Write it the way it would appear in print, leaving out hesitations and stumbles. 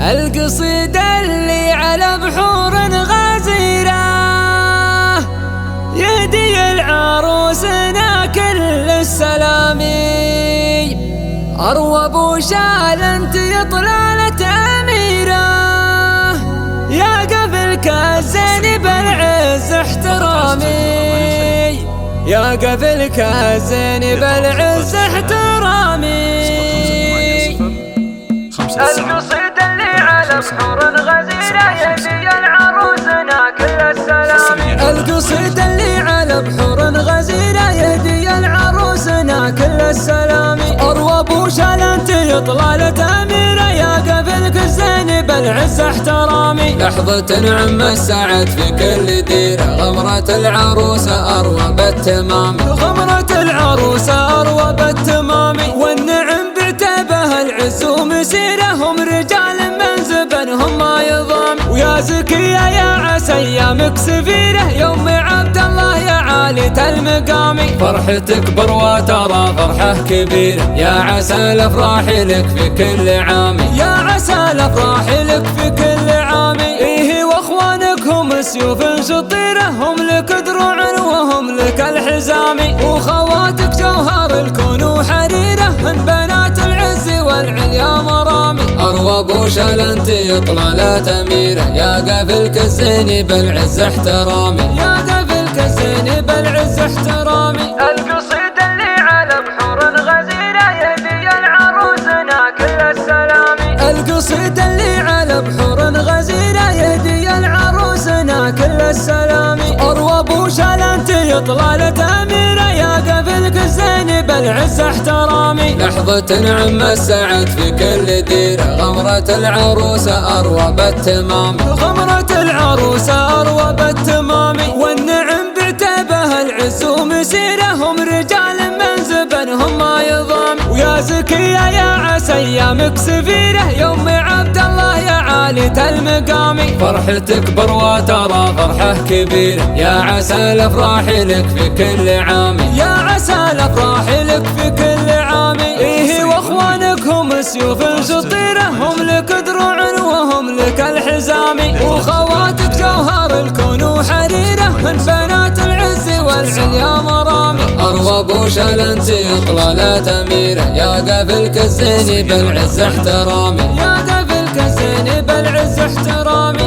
القصيدة اللي على بحور غزيرة يهدي العروسنا كل السلامي. أروى أبو شال أنت يا طلالة أميرة، يا قبلك الزين بالعز احترامي، يا قبلك الزين بالعز احترامي. القصيدة اللي على بحور غزيرة يهدي العروسنا كل السلام. القصيدة اللي على بحور غزيرة يهدي العروسنا كل السلام. أروى أبو شال أنت يا طلالة أميرة، يا قبلك الزين بالعز احترامي. لحظة نعم السعد في كل ديرة، غمرة العروسة أروى بالتمام، غمرة العروسة أروى بالتمام. والنعم بعتبها العز ومسيرة، هم رجال من زبنهم ما يضام. ويا زكية يا عسى ايامك سفيرة، يوم عبد الله يا عالية المقام. فرحتك بروى ترى فرحة كبيرة، يا عسى الافراح لك في كل عام، يا عسى الافراح لك في كل عام. ايه واخوانك هم سيوف شطيرة، هم لك دروع وهم لك الحزام. وخواتك جوهر الكون وحريرة، من بنات العز والعليا مرامي. أروى أبو شال أنت يا طلالة أميرة، يا قبلك الزين بالعز احترامي، يا قبلك الزين بالعز احترامي. القصيدة اللي على بحور غزيرة يهدي العروسنا كل السلام. القصيدة اللي على بحور غزيرة يهدي العروسنا كل السلام. أروى أبو شال أنت يا طلالة أميرة، يا قبلك الزين بالعز احترامي. لحظة نعم السعد في كل ديرة، غمرة العروسة أروى بالتمام، غمرة العروسة أروى بالتمام. والنعم بعتبها العز ومسيرة، هم رجال من زبنهم ما يضام. ويا زكية يا عسى ايامك سفيرة، يوم عبد الله يا عالية المقام. فرحتك بروى ترى فرحة كبيرة، يا عسى الافراح لك في كل عام، يا عسى الافراح لك في كل عام. ايه واخوانك هم سيوف شطيرة، هم لك دروع وهم لك الحزام. وخواتك جوهر الكون وحريرة، من بنات العز والعليا مرامي. أروى أبو شال أنت يا طلالة أميرة، يا قبلك الزين بالعز احترامي، يا قبلك الزين بالعز احترامي.